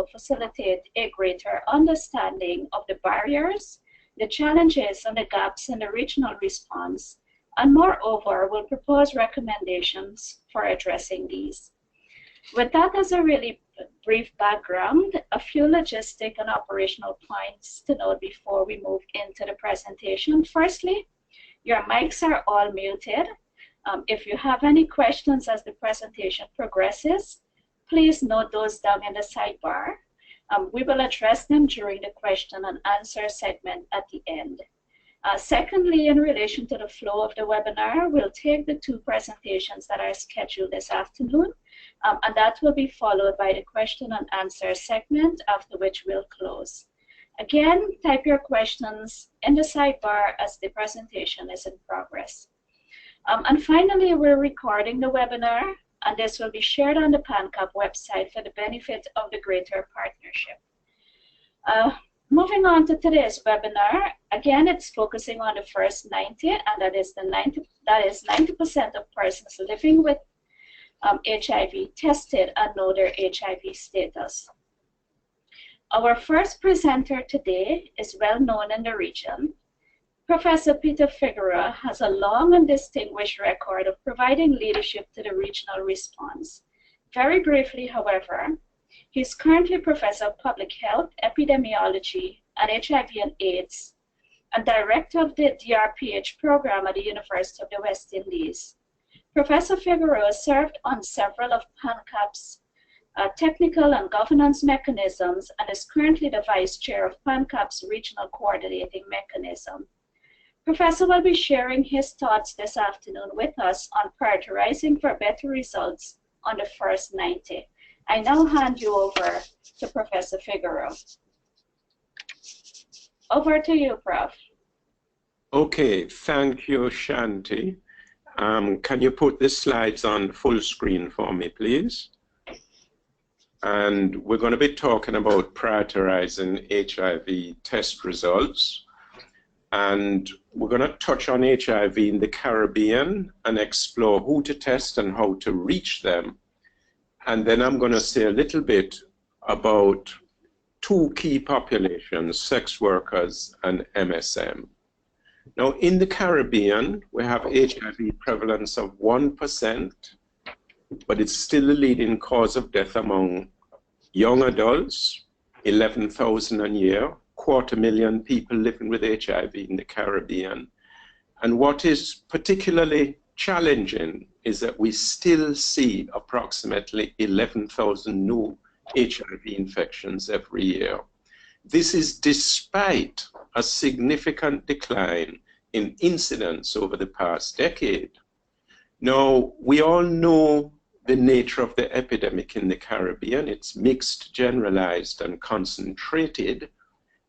facilitate a greater understanding of the barriers, the challenges, and the gaps in the regional response, and moreover, will propose recommendations for addressing these. With that as a really brief background, a few logistic and operational points to note before we move into the presentation. Firstly, your mics are all muted. If you have any questions as the presentation progresses, please note those down in the sidebar. We will address them during the question and answer segment at the end. Secondly, in relation to the flow of the webinar, we'll take the two presentations that are scheduled this afternoon, and that will be followed by the question and answer segment, after which we'll close. Again, type your questions in the sidebar as the presentation is in progress. And finally, we're recording the webinar, and this will be shared on the PANCAP website for the benefit of the greater partnership. Moving on to today's webinar, again, it's focusing on the first 90, and that is 90% of persons living with HIV tested and know their HIV status. Our first presenter today is well known in the region. Professor Peter Figueroa has a long and distinguished record of providing leadership to the regional response. Very briefly, however, he is currently Professor of Public Health, Epidemiology, and HIV and AIDS, and Director of the DRPH program at the University of the West Indies. Professor Figueroa served on several of PANCAP's technical and governance mechanisms and is currently the Vice Chair of PANCAP's Regional Coordinating Mechanism. Professor will be sharing his thoughts this afternoon with us on prioritizing for better results on the first 90. I now hand you over to Professor Figueroa. Over to you, Prof. Okay, thank you, Shanti. Can you put the slides on full screen for me, please? And we're going to be talking about prioritizing HIV test results. And we're going to touch on HIV in the Caribbean and explore who to test and how to reach them. And then I'm going to say a little bit about two key populations, sex workers and MSM. Now, in the Caribbean, we have HIV prevalence of 1%, but it's still the leading cause of death among young adults, 11,000 a year, 250,000 people living with HIV in the Caribbean. And what is particularly challenging is that we still see approximately 11,000 new HIV infections every year. This is despite a significant decline in incidence over the past decade. Now, we all know the nature of the epidemic in the Caribbean. It's mixed, generalized, and concentrated.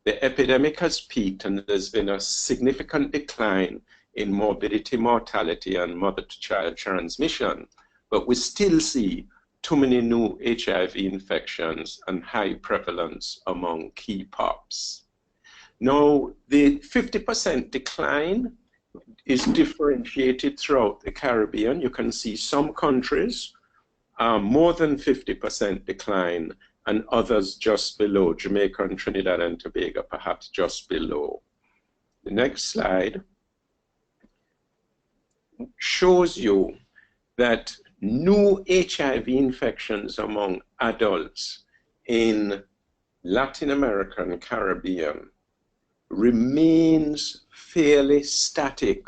The epidemic has peaked, and there's been a significant decline in morbidity, mortality, and mother-to-child transmission. But we still see too many new HIV infections and high prevalence among key pops. Now, the 50% decline is differentiated throughout the Caribbean. You can see some countries more than 50% decline, and others just below. Jamaica and Trinidad and Tobago perhaps just below. The next slide shows you that new HIV infections among adults in Latin America and Caribbean remains fairly static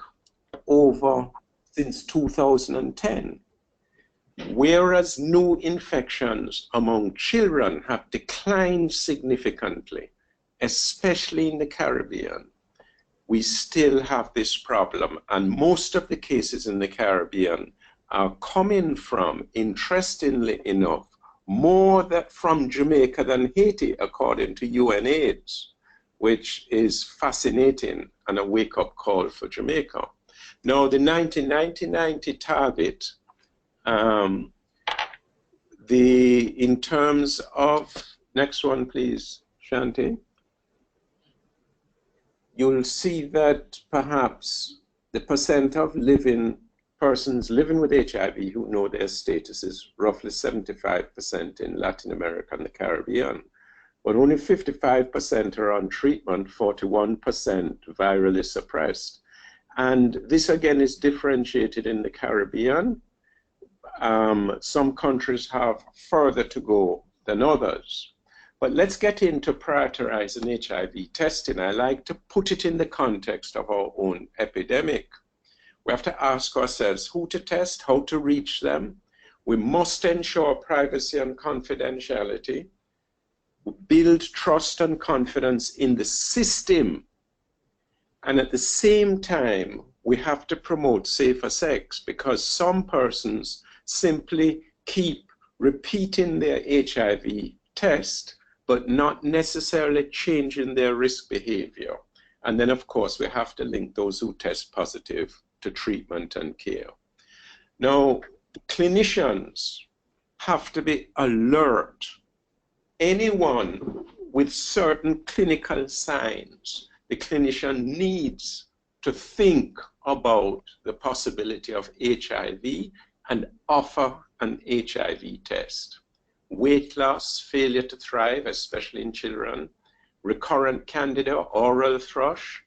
since 2010. Whereas new infections among children have declined significantly, especially in the Caribbean, we still have this problem. And most of the cases in the Caribbean are coming from, interestingly enough, more from Jamaica than Haiti, according to UNAIDS, which is fascinating and a wake-up call for Jamaica. Now, the 90-90-90 target, in terms of, next one please, Shanti, you'll see that perhaps the percent of living persons living with HIV who know their status is roughly 75% in Latin America and the Caribbean, but only 55% are on treatment, 41% virally suppressed. And this again is differentiated in the Caribbean. Some countries have further to go than others. But let's get into prioritizing HIV testing. I like to put it in the context of our own epidemic. We have to ask ourselves who to test, how to reach them. We must ensure privacy and confidentiality, build trust and confidence in the system, and at the same time, we have to promote safer sex, because some persons simply keep repeating their HIV test, but not necessarily changing their risk behavior. And then, of course, we have to link those who test positive to treatment and care. Now, clinicians have to be alert. Anyone with certain clinical signs, the clinician needs to think about the possibility of HIV and offer an HIV test. Weight loss, failure to thrive, especially in children, recurrent candida, oral thrush,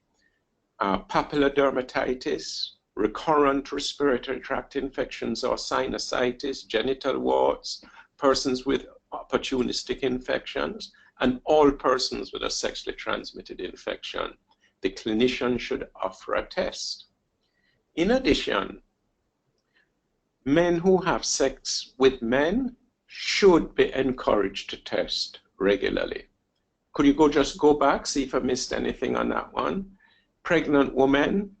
papillary dermatitis, recurrent respiratory tract infections or sinusitis, genital warts, persons with opportunistic infections, and all persons with a sexually transmitted infection. The clinician should offer a test. In addition, men who have sex with men should be encouraged to test regularly. Could you just go back, see if I missed anything on that one? Pregnant women,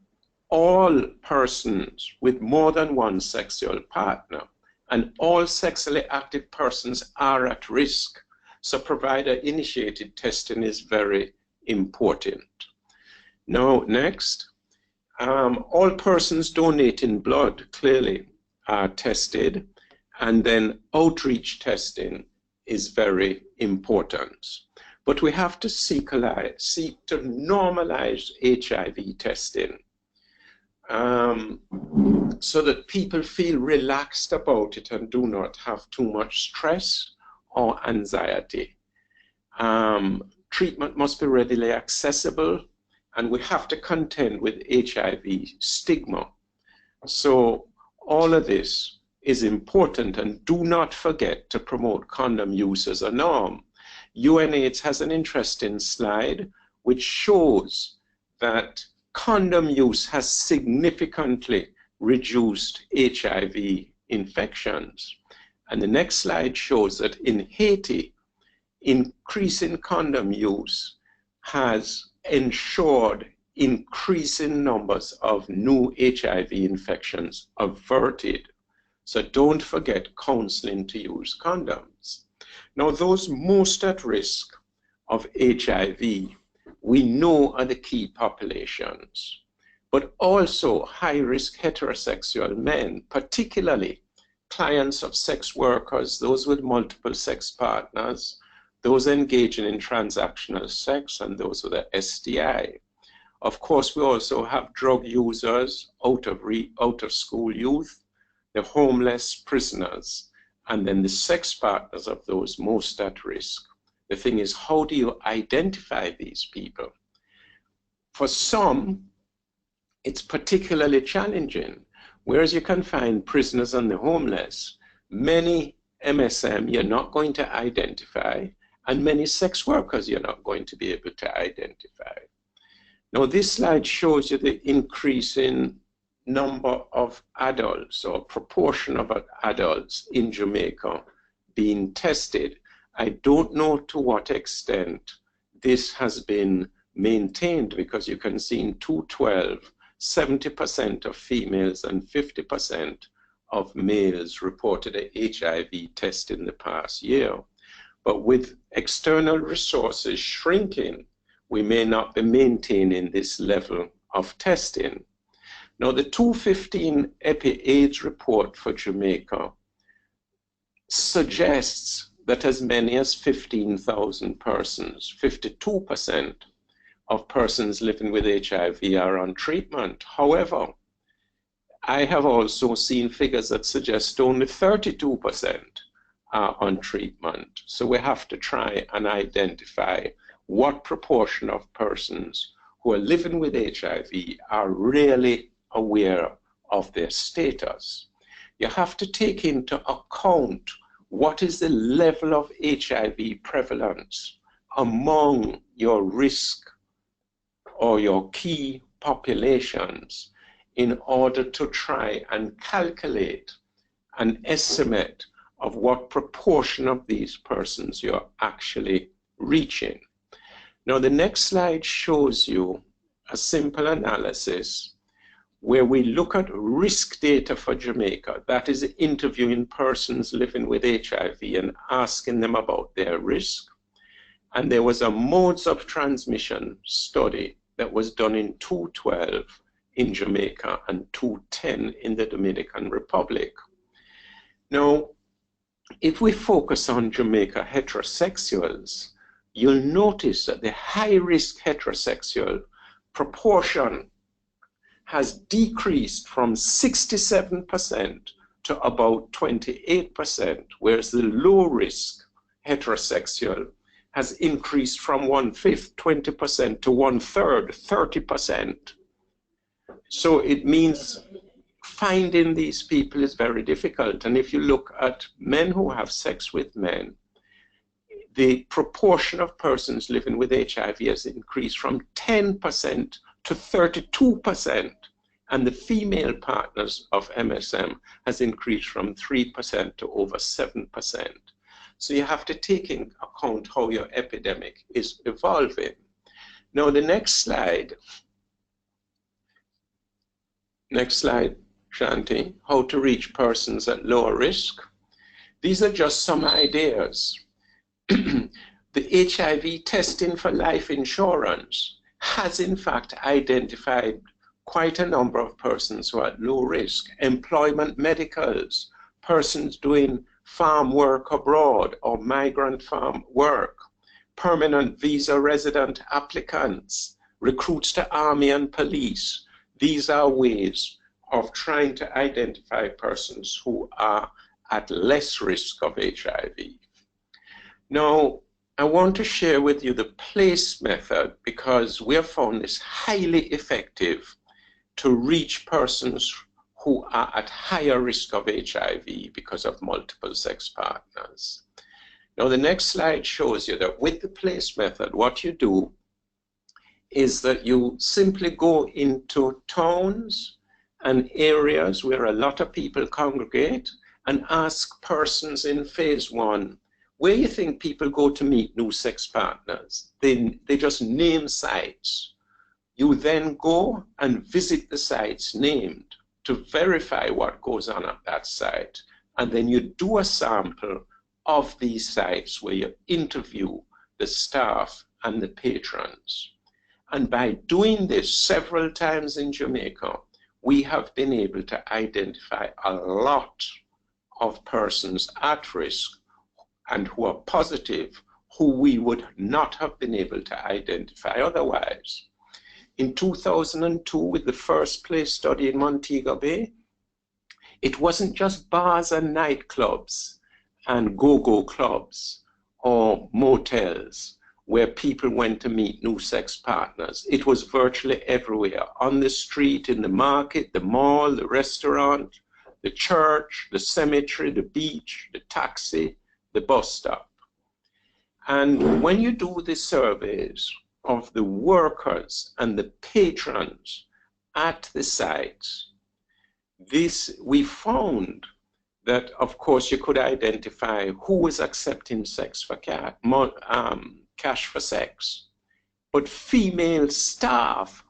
all persons with more than one sexual partner, and all sexually active persons are at risk. So provider-initiated testing is very important. Now, next, all persons donating blood clearly are tested, and then outreach testing is very important. But we have to seek to normalize HIV testing so that people feel relaxed about it and do not have too much stress or anxiety. Treatment must be readily accessible, and we have to contend with HIV stigma. So all of this is important, and do not forget to promote condom use as a norm. UNAIDS has an interesting slide which shows that condom use has significantly reduced HIV infections. And the next slide shows that in Haiti, increasing condom use has ensured increasing numbers of new HIV infections averted. So don't forget counseling to use condoms. Now, those most at risk of HIV, we know are the key populations, but also high-risk heterosexual men, particularly clients of sex workers, those with multiple sex partners, those engaging in transactional sex, and those with an STI. Of course, we also have drug users, out of school youth, the homeless, prisoners, and then the sex partners of those most at risk. The thing is, how do you identify these people? For some, it's particularly challenging. Whereas you can find prisoners and the homeless, many MSM you're not going to identify, and many sex workers you're not going to be able to identify. Now, this slide shows you the increasing number of adults or proportion of adults in Jamaica being tested. I don't know to what extent this has been maintained, because you can see in 2012, 70% of females and 50% of males reported a HIV test in the past year. But with external resources shrinking, we may not be maintaining this level of testing. Now, the 2015 EPI-AIDS report for Jamaica suggests that as many as 15,000 persons, 52% of persons living with HIV are on treatment. However, I have also seen figures that suggest only 32% are on treatment. So we have to try and identify what proportion of persons who are living with HIV are really aware of their status. You have to take into account what is the level of HIV prevalence among your risk or your key populations in order to try and calculate an estimate of what proportion of these persons you're actually reaching. Now, the next slide shows you a simple analysis where we look at risk data for Jamaica, that is interviewing persons living with HIV and asking them about their risk. And there was a modes of transmission study that was done in 2012 in Jamaica and 2010 in the Dominican Republic. Now, if we focus on Jamaica heterosexuals, you'll notice that the high-risk heterosexual proportion has decreased from 67% to about 28%, whereas the low-risk heterosexual has increased from 1/5, 20%, to 1/3, 30%. So it means finding these people is very difficult. And if you look at men who have sex with men, the proportion of persons living with HIV has increased from 10% to 32%, and the female partners of MSM has increased from 3% to over 7%. So you have to take into account how your epidemic is evolving. Now the next slide, Shanti, how to reach persons at lower risk. These are just some ideas. The HIV testing for life insurance has in fact identified quite a number of persons who are at low risk. Employment medicals, persons doing farm work abroad or migrant farm work, permanent visa resident applicants, recruits to army and police. These are ways of trying to identify persons who are at less risk of HIV. Now, I want to share with you the PLACE method because we have found this highly effective to reach persons who are at higher risk of HIV because of multiple sex partners. Now, the next slide shows you that with the PLACE method, what you do is that you simply go into towns and areas where a lot of people congregate and ask persons in phase 1, where you think people go to meet new sex partners. They just name sites. You then go and visit the sites named to verify what goes on at that site. And then you do a sample of these sites where you interview the staff and the patrons. And by doing this several times in Jamaica, we have been able to identify a lot of persons at risk and who are positive, who we would not have been able to identify otherwise. In 2002, with the first PLACE study in Montego Bay, it wasn't just bars and nightclubs and go-go clubs or motels where people went to meet new sex partners. It was virtually everywhere, on the street, in the market, the mall, the restaurant, the church, the cemetery, the beach, the taxi, the bus stop. And when you do the surveys of the workers and the patrons at the sites, we found that, of course, you could identify who was accepting sex for cash for sex. But female staff,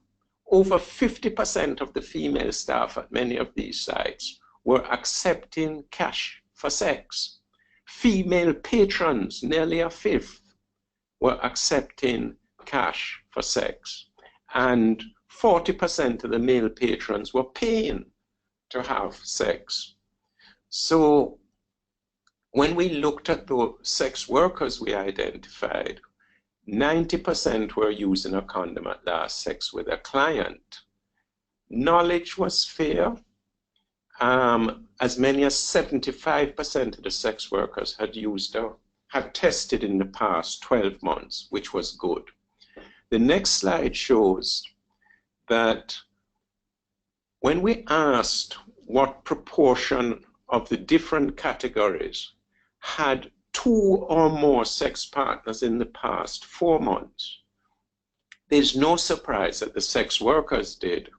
over 50% of the female staff at many of these sites were accepting cash for sex. Female patrons, nearly a fifth, were accepting cash for sex. And 40% of the male patrons were paying to have sex. So when we looked at the sex workers we identified, 90% were using a condom at last sex with a client. Knowledge was fair. as many as 75% of the sex workers had tested in the past 12 months, which was good. The next slide shows that when we asked what proportion of the different categories had 2 or more sex partners in the past 4 months, there's no surprise that the sex workers did.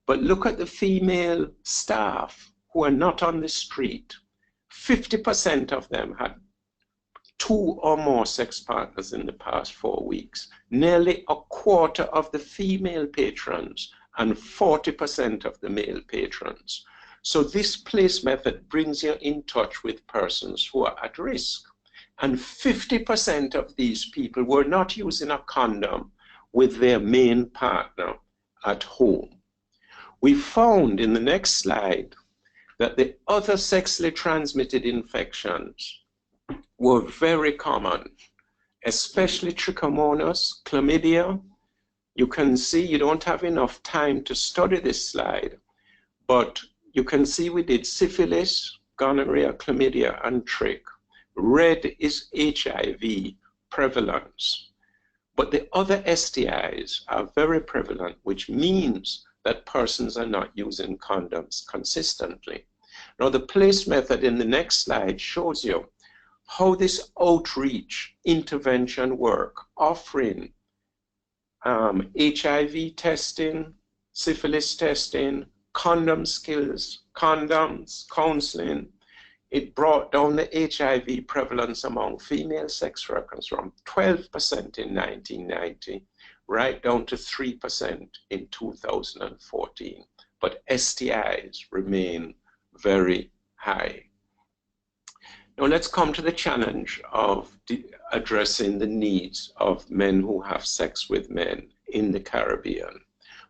But look at the female staff who are not on the street. 50% of them had 2 or more sex partners in the past 4 weeks. Nearly a quarter of the female patrons and 40% of the male patrons. So this place method brings you in touch with persons who are at risk. And 50% of these people were not using a condom with their main partner at home. We found in the next slide that the other sexually transmitted infections were very common, especially trichomonas, chlamydia. You can see, you don't have enough time to study this slide, but you can see we did syphilis, gonorrhea, chlamydia, and trich. Red is HIV prevalence. But the other STIs are very prevalent, which means that persons are not using condoms consistently. Now, the place method in the next slide shows you how this outreach intervention work, offering HIV testing, syphilis testing, condom skills, condoms, counseling. It brought down the HIV prevalence among female sex workers from 12% in 1990 right down to 3% in 2014. But STIs remain very high. Now let's come to the challenge of addressing the needs of men who have sex with men in the Caribbean.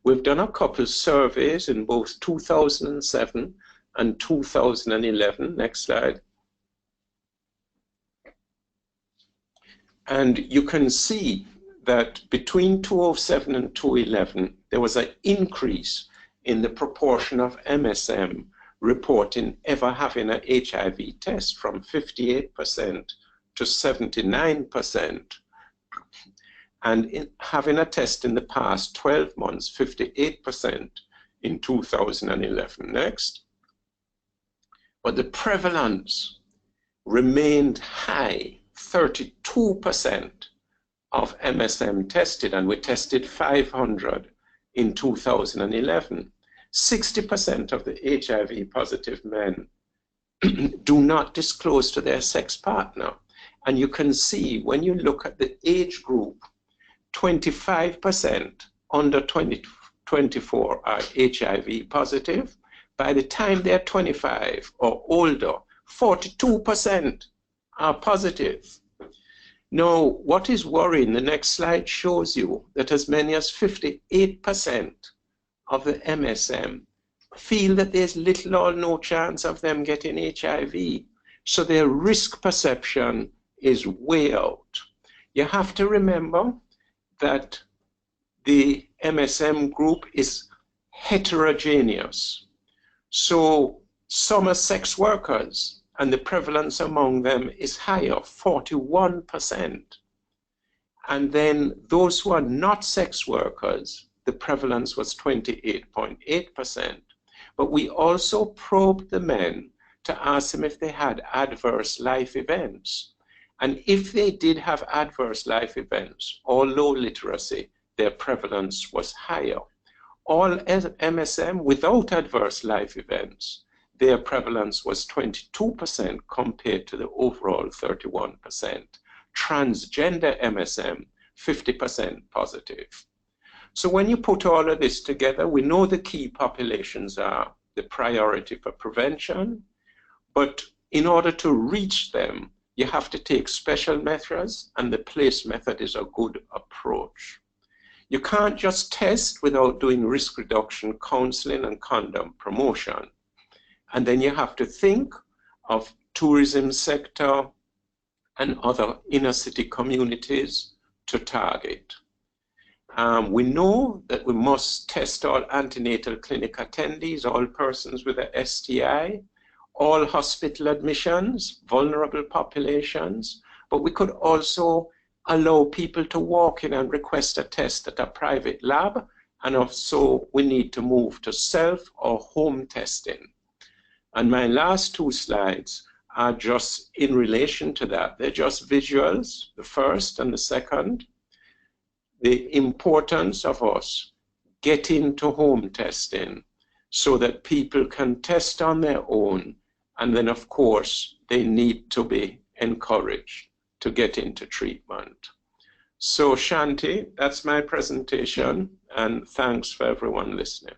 We've done a couple surveys in both 2007 and 2011. Next slide. And you can see that between 2007 and 2011, there was an increase in the proportion of MSM reporting ever having an HIV test from 58% to 79%. And in having a test in the past 12 months, 58% in 2011. Next. But the prevalence remained high, 32% of MSM tested, and we tested 500 in 2011. 60% of the HIV positive men do not disclose to their sex partner. And you can see when you look at the age group, 25% under 24 are HIV positive. By the time they're 25 or older, 42% are positive. Now, what is worrying, the next slide shows you that as many as 58% of the MSM feel that there's little or no chance of them getting HIV. So their risk perception is way out. You have to remember that the MSM group is heterogeneous. So some are sex workers, and the prevalence among them is higher, 41%. And then those who are not sex workers, the prevalence was 28.8%. But we also probed the men to ask them if they had adverse life events. And if they did have adverse life events or low literacy, their prevalence was higher. All MSM without adverse life events, their prevalence was 22% compared to the overall 31%. Transgender MSM, 50% positive. So when you put all of this together, we know the key populations are the priority for prevention, but in order to reach them, you have to take special measures, and the place method is a good approach. You can't just test without doing risk reduction counseling and condom promotion. And then you have to think of tourism sector and other inner city communities to target. We know that we must test all antenatal clinic attendees, all persons with a STI, all hospital admissions, vulnerable populations, but we could also allow people to walk in and request a test at a private lab, and also we need to move to self or home testing. And my last two slides are just in relation to that. They're just visuals, the first and the second. The importance of us getting to home testing so that people can test on their own, and then of course they need to be encouraged to get into treatment. So Shanti, that's my presentation, and thanks for everyone listening.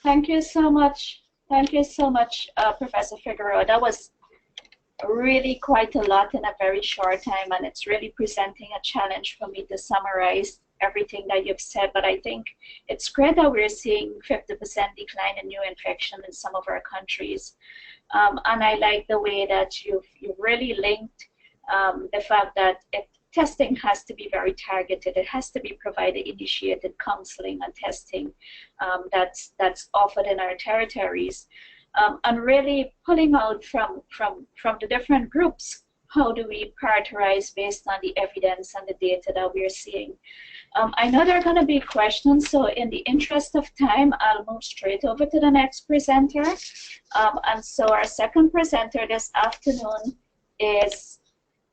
Thank you so much. Thank you so much, Professor Figueroa. That was really quite a lot in a very short time, and it's really presenting a challenge for me to summarize everything that you've said. But I think it's great that we're seeing 50% decline in new infection in some of our countries. And I like the way that you've really linked the fact that testing has to be very targeted. It has to be provided initiated counseling and testing that's offered in our territories. And really pulling out from the different groups, how do we prioritize based on the evidence and the data that we're seeing. I know there are going to be questions, so in the interest of time, I'll move straight over to the next presenter. And so our second presenter this afternoon is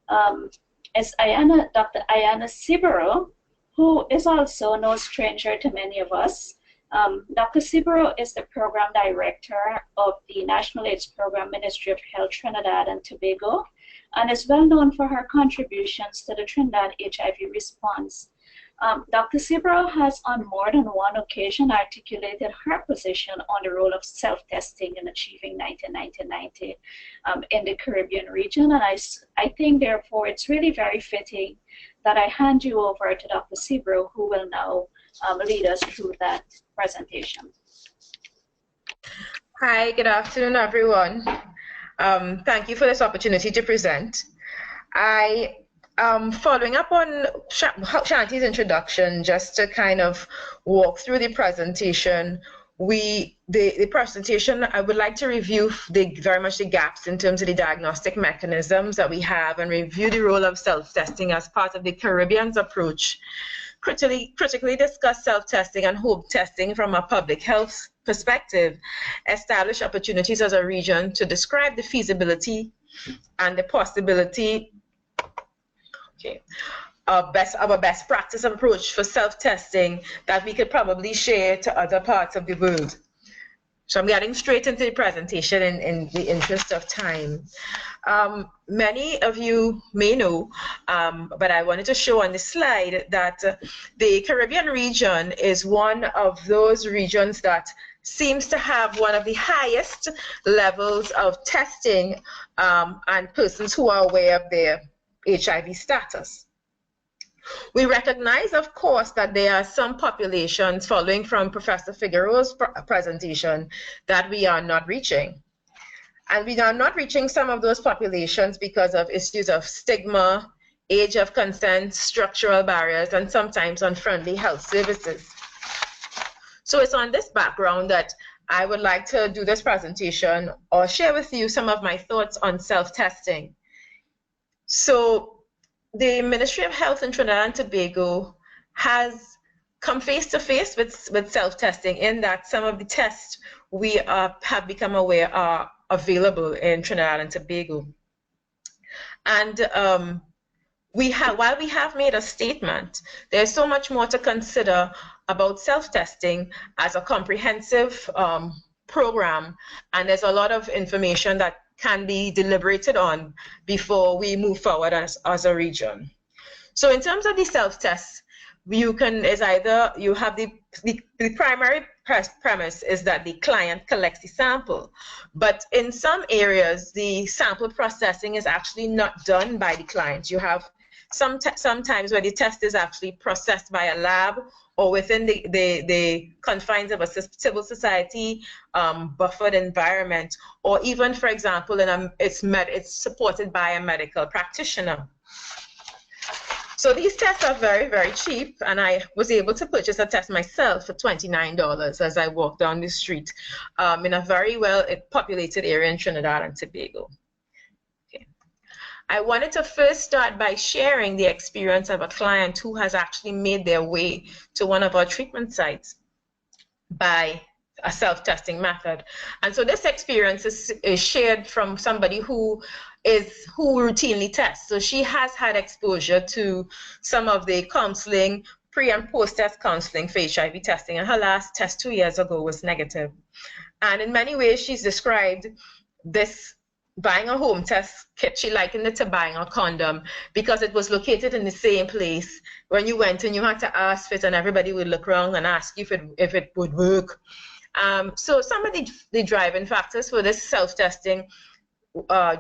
Dr. Ayana Sibero, who is also no stranger to many of us. Dr. Sibero is the Program Director of the National AIDS Program, Ministry of Health, Trinidad and Tobago, and is well known for her contributions to the Trinidad HIV response. Dr. Sibero has on more than one occasion articulated her position on the role of self-testing in achieving 1990 in the Caribbean region, and I think therefore it's really very fitting that I hand you over to Dr. Sibero, who will now lead us through that presentation. Hi, good afternoon, everyone. Thank you for this opportunity to present. Following up on Shanti's introduction, just to kind of walk through the presentation, the presentation, I would like to review very much the gaps in terms of the diagnostic mechanisms that we have and review the role of self-testing as part of the Caribbean's approach. Critically discuss self-testing and home testing from a public health perspective, establish opportunities as a region to describe the feasibility and the possibility of a best practice approach for self-testing that we could probably share to other parts of the world. So I'm getting straight into the presentation in the interest of time. Many of you may know, but I wanted to show on the slide that the Caribbean region is one of those regions that seems to have one of the highest levels of testing and persons who are aware of their HIV status. We recognize, of course, that there are some populations, following from Professor Figueroa's presentation, that we are not reaching. And we are not reaching some of those populations because of issues of stigma, age of consent, structural barriers, and sometimes unfriendly health services. So it's on this background that I would like to do this presentation or share with you some of my thoughts on self-testing. So the Ministry of Health in Trinidad and Tobago has come face to face with self-testing in that some of the tests we have become aware are available in Trinidad and Tobago. And while we have made a statement, there's so much more to consider about self-testing as a comprehensive program, and there's a lot of information that can be deliberated on before we move forward as a region. So in terms of the self-test, you have the primary premise is that the client collects the sample, but in some areas the sample processing is actually not done by the client. You have sometimes where the test is actually processed by a lab or within the confines of a civil society buffered environment, or even, for example, it's supported by a medical practitioner. So these tests are very, very cheap, and I was able to purchase a test myself for $29 as I walked down the street in a very well populated area in Trinidad and Tobago. Okay. I wanted to first start by sharing the experience of a client who has actually made their way to one of our treatment sites by a self-testing method. And so this experience is shared from somebody who routinely tests. So she has had exposure to some of the counseling, pre and post-test counseling for HIV testing, and her last test 2 years ago was negative. And in many ways, she's described this buying a home test kit. She likened it to buying a condom because it was located in the same place. When you went and you had to ask for it, and everybody would look around and ask you if it would work. So some of the driving factors for this self-testing,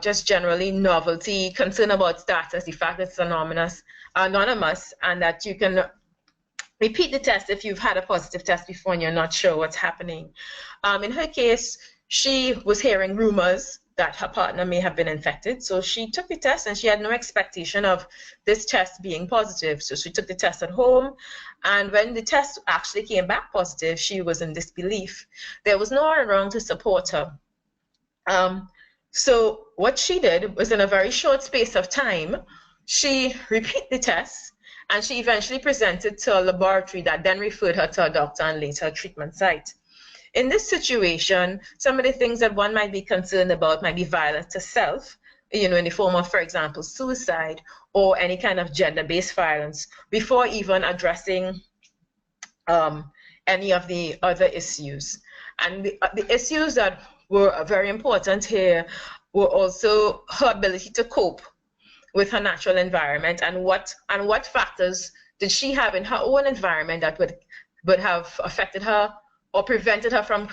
just generally novelty, concern about status, the fact that it's anonymous, and that you can repeat the test if you've had a positive test before and you're not sure what's happening. In her case, she was hearing rumors that her partner may have been infected, so she took the test and she had no expectation of this test being positive. So she took the test at home, and when the test actually came back positive, she was in disbelief. There was no one around to support her. So what she did was, in a very short space of time, she repeated the test, and she eventually presented to a laboratory that then referred her to a doctor and later a treatment site. In this situation, some of the things that one might be concerned about might be violence to self, in the form of, for example, suicide or any kind of gender-based violence, before even addressing any of the other issues. And the issues that were very important here were also her ability to cope with her natural environment, and what factors did she have in her own environment that would have affected her or prevented her from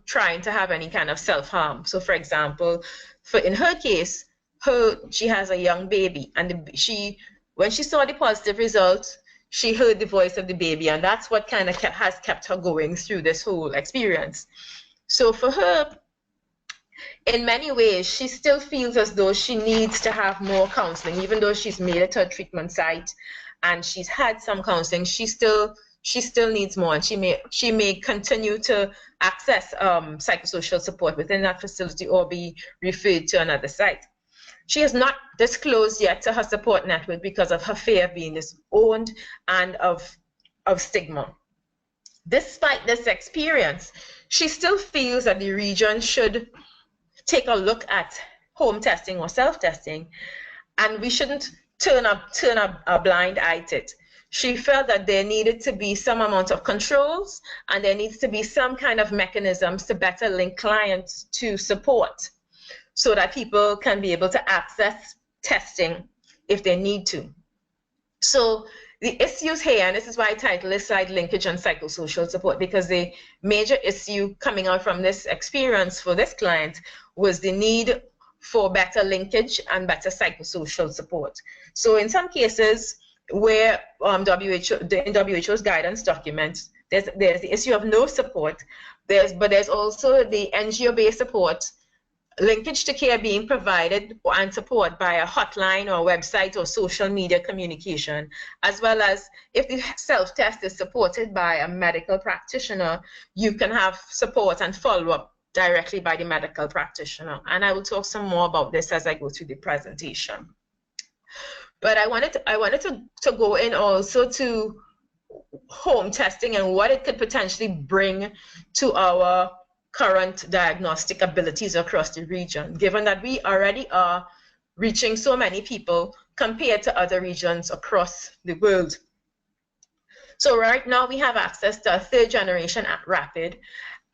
trying to have any kind of self-harm. So, for example, in her case, she has a young baby, and when she saw the positive results, she heard the voice of the baby, and that's what kind of has kept her going through this whole experience. So for her, in many ways, she still feels as though she needs to have more counseling, even though she's made it to a treatment site and she's had some counseling. She still needs more, and she may continue to access psychosocial support within that facility or be referred to another site. She has not disclosed yet to her support network because of her fear of being disowned and of stigma. Despite this experience, she still feels that the region should take a look at home testing or self-testing, and we shouldn't turn a blind eye to it. She felt that there needed to be some amount of controls, and there needs to be some kind of mechanisms to better link clients to support so that people can be able to access testing if they need to. So the issues here, and this is why I title this slide Linkage and Psychosocial Support, because the major issue coming out from this experience for this client was the need for better linkage and better psychosocial support. So in some cases where in WHO's guidance documents, there's the issue of no support, but there's also the NGO-based support, linkage to care being provided and support by a hotline or website or social media communication, as well as if the self-test is supported by a medical practitioner, you can have support and follow-up directly by the medical practitioner. And I will talk some more about this as I go through the presentation. But I wanted to go in also to home testing and what it could potentially bring to our current diagnostic abilities across the region, given that we already are reaching so many people compared to other regions across the world. So right now we have access to a 3rd generation rapid,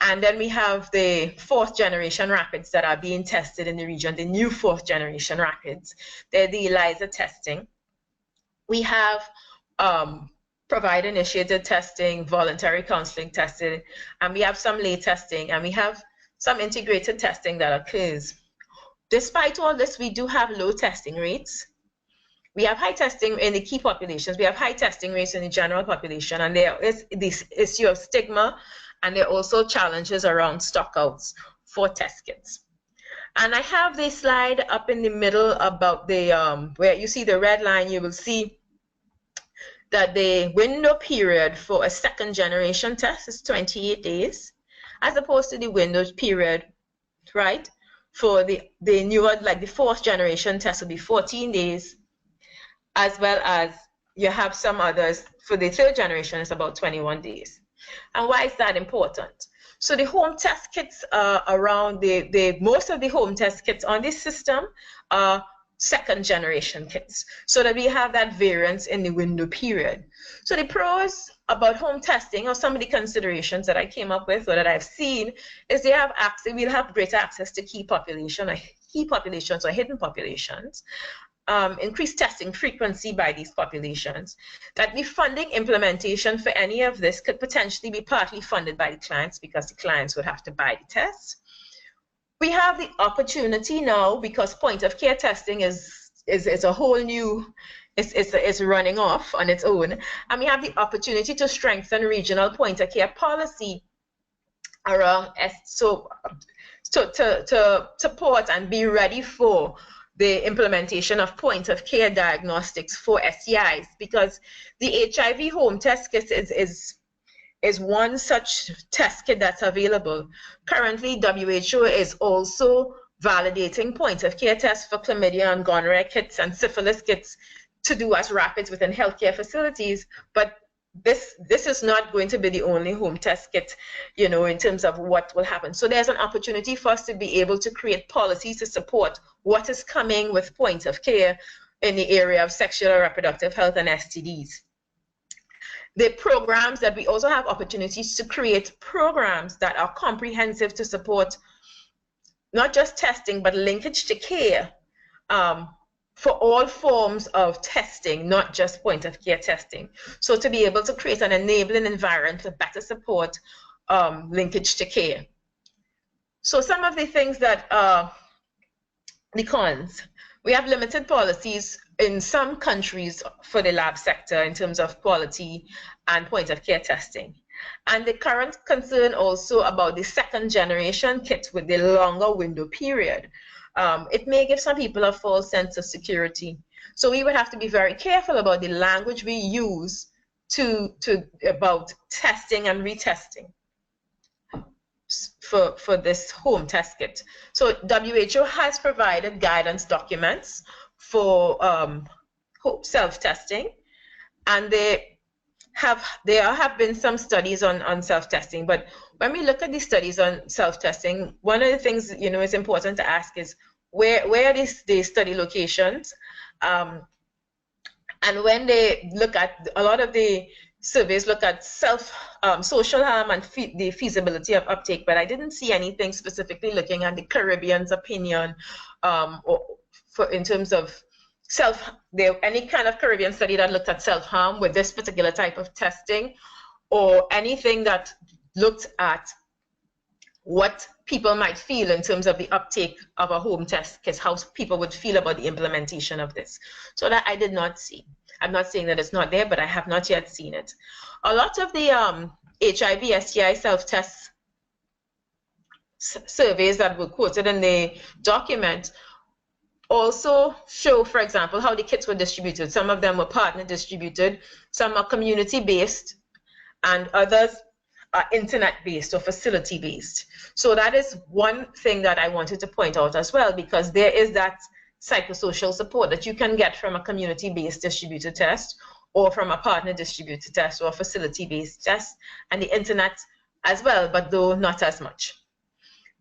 and then we have the 4th generation rapids that are being tested in the region, the new 4th generation rapids. They're the ELISA testing. We have provider-initiated testing, voluntary counseling testing, and we have some lay testing, and we have some integrated testing that occurs. Despite all this, we do have low testing rates, we have high testing in the key populations. We have high testing rates in the general population, and there is this issue of stigma, and there are also challenges around stockouts for test kits. And I have this slide up in the middle about the, where you see the red line, you will see that the window period for a second generation test is 28 days, as opposed to the window period, right, for the newer, like the fourth generation test will be 14 days, as well as you have some others for the third generation is about 21 days. And why is that important? So the home test kits around most of the home test kits on this system are second generation kits, so that we have that variance in the window period. So the pros about home testing, or some of the considerations that I came up with or that I've seen, is we'll have greater access to key populations or hidden populations. Increased testing frequency by these populations, that the funding implementation for any of this could potentially be partly funded by the clients, because the clients would have to buy the tests. We have the opportunity now, because point of care testing is a whole new, it's running off on its own, and we have the opportunity to strengthen regional point of care policy around to support and be ready for the implementation of point of care diagnostics for STIs, because the HIV home test kit is one such test kit that's available. Currently, WHO is also validating point of care tests for chlamydia and gonorrhea kits and syphilis kits to do as rapids within healthcare facilities, but this is not going to be the only home test kit, you know, in terms of what will happen. So there's an opportunity for us to be able to create policies to support what is coming with point of care in the area of sexual and reproductive health and STDs. The programs that we also have opportunities to create programs that are comprehensive to support not just testing, but linkage to care for all forms of testing, not just point of care testing. So to be able to create an enabling environment to better support linkage to care. So some of the things that the cons, we have limited policies in some countries for the lab sector in terms of quality and point of care testing. And the current concern also about the second generation kit with the longer window period. It may give some people a false sense of security. So we would have to be very careful about the language we use about testing and retesting for this home test kit. So WHO has provided guidance documents for self-testing, and there have been some studies on self-testing. But when we look at these studies on self-testing, one of the things, you know, is important to ask is where are these study locations? And when they look at, a lot of the surveys look at social harm and the feasibility of uptake, but I didn't see anything specifically looking at the Caribbean's opinion in terms of any kind of Caribbean study that looked at self-harm with this particular type of testing, or anything that looked at what people might feel in terms of the uptake of a home test kit, how people would feel about the implementation of this. So that I did not see. I'm not saying that it's not there, but I have not yet seen it. A lot of the HIV, STI self-test surveys that were quoted in the document also show, for example, how the kits were distributed. Some of them were partner distributed, some are community-based, and others are internet-based or facility-based. So that is one thing that I wanted to point out as well, because there is that psychosocial support that you can get from a community-based distributed test, or from a partner distributed test, or a facility-based test, and the internet as well, but though not as much.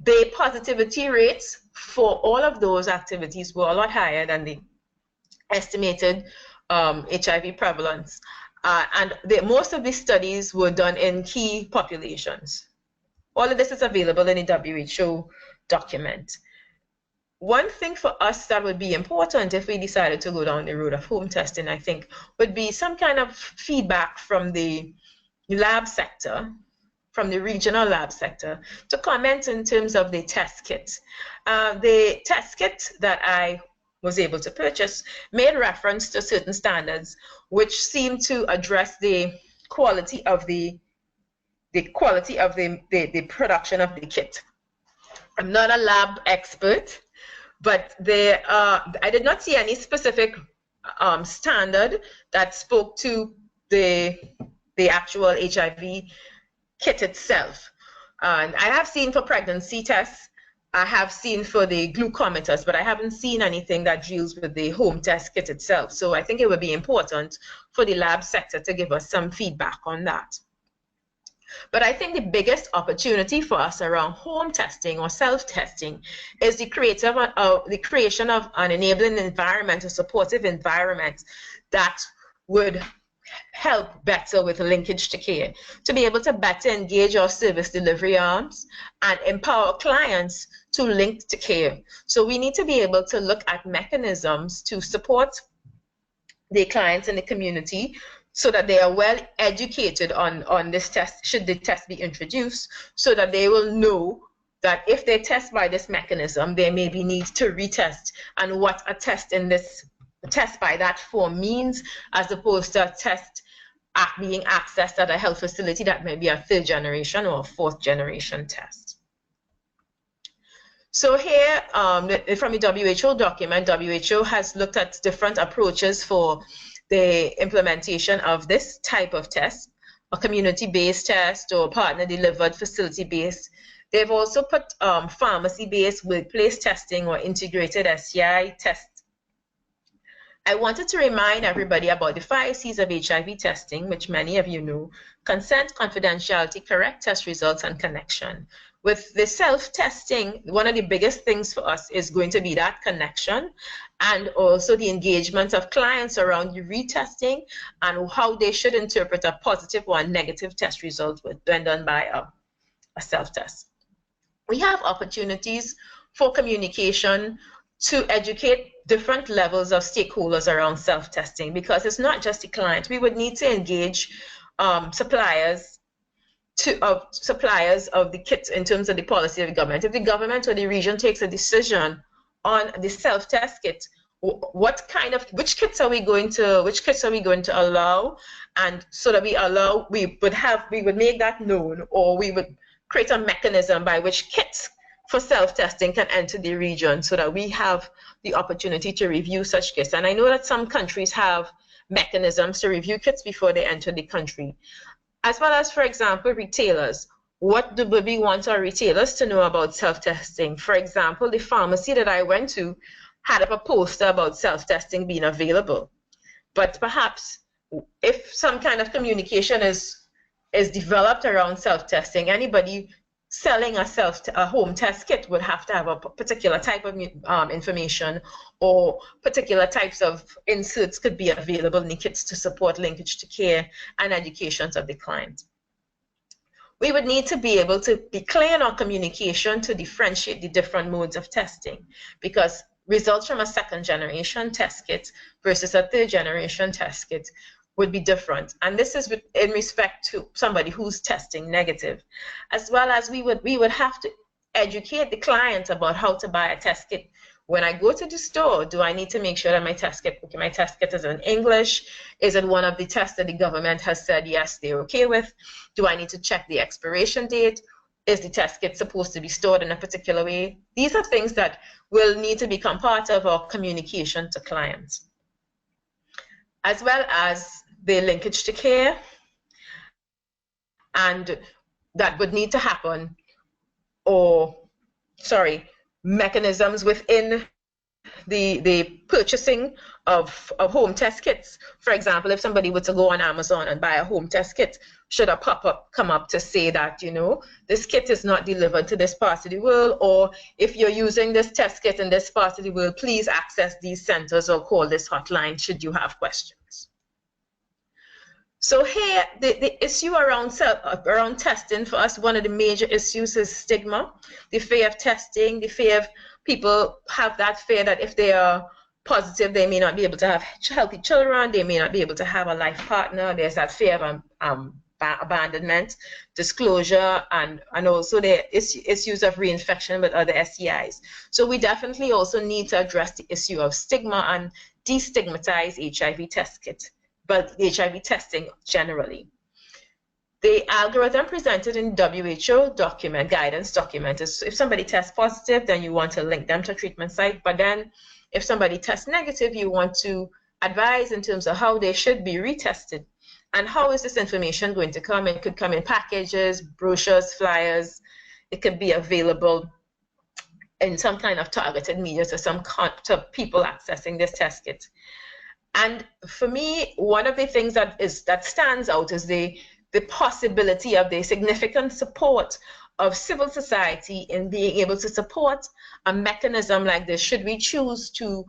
The positivity rates for all of those activities were a lot higher than the estimated HIV prevalence. And most of these studies were done in key populations. All of this is available in the WHO document. One thing for us that would be important if we decided to go down the road of home testing, I think, would be some kind of feedback from the lab sector, from the regional lab sector, to comment in terms of the test kit. The test kit that I was able to purchase made reference to certain standards which seem to address the quality of the production of the kit. I'm not a lab expert, but I did not see any specific standard that spoke to the actual HIV kit itself. And I have seen for pregnancy tests, I have seen for the glucometers, but I haven't seen anything that deals with the home test kit itself. So I think it would be important for the lab sector to give us some feedback on that. But I think the biggest opportunity for us around home testing or self-testing is the creation of an enabling environment, a supportive environment that would help better with linkage to care, to be able to better engage our service delivery arms and empower clients to link to care. So we need to be able to look at mechanisms to support the clients in the community so that they are well educated on this test, should the test be introduced, so that they will know that if they test by this mechanism, there may be need to retest, and what a test in this test by that form means, as opposed to a test being accessed at a health facility that may be a 3rd generation or a 4th generation test. So here, from the WHO document, WHO has looked at different approaches for the implementation of this type of test, a community-based test or partner-delivered facility-based. They've also put pharmacy-based workplace testing or integrated STI tests. I wanted to remind everybody about the 5 C's of HIV testing, which many of you know: consent, confidentiality, correct test results, and connection. With the self-testing, one of the biggest things for us is going to be that connection, and also the engagement of clients around the retesting and how they should interpret a positive or a negative test result when done by a self-test. We have opportunities for communication to educate different levels of stakeholders around self-testing, because it's not just the client. We would need to engage suppliers of the kits in terms of the policy of the government. If the government or the region takes a decision on the self-test kit, which kits are we going to allow, and so that we would make that known, or we would create a mechanism by which kits for self-testing can enter the region, so that we have the opportunity to review such kits. And I know that some countries have mechanisms to review kits before they enter the country. As well as, for example, retailers. What do we want our retailers to know about self-testing? For example, the pharmacy that I went to had up a poster about self-testing being available. But perhaps if some kind of communication is developed around self-testing, anybody selling a home test kit would have to have a particular type of information, or particular types of inserts could be available in the kits to support linkage to care and educations of the client. We would need to be able to be clear in our communication to differentiate the different modes of testing, because results from a 2nd generation test kit versus a 3rd generation test kit would be different, and this is in respect to somebody who's testing negative, as well as we would have to educate the client about how to buy a test kit. When I go to the store, do I need to make sure that my test kit is in English? Is it one of the tests that the government has said yes, they're okay with? Do I need to check the expiration date? Is the test kit supposed to be stored in a particular way? These are things that will need to become part of our communication to clients, as well as the linkage to care, and that would need to happen, mechanisms within the purchasing of home test kits. For example, if somebody were to go on Amazon and buy a home test kit, should a pop-up come up to say that, this kit is not delivered to this part of the world, or if you're using this test kit in this part of the world, please access these centers or call this hotline should you have questions. So here, the issue around testing for us, one of the major issues is stigma, the fear of testing, the fear of people have that fear that if they are positive, they may not be able to have healthy children, they may not be able to have a life partner. There's that fear of abandonment, disclosure, and also the issues of reinfection with other STIs. So we definitely also need to address the issue of stigma and destigmatize HIV test kit, but HIV testing generally. The algorithm presented in WHO document, guidance document, is if somebody tests positive, then you want to link them to a treatment site. But then if somebody tests negative, you want to advise in terms of how they should be retested. And how is this information going to come? It could come in packages, brochures, flyers. It could be available in some kind of targeted media to people accessing this test kit. And for me, one of the things that stands out is the possibility of the significant support of civil society in being able to support a mechanism like this, should we choose to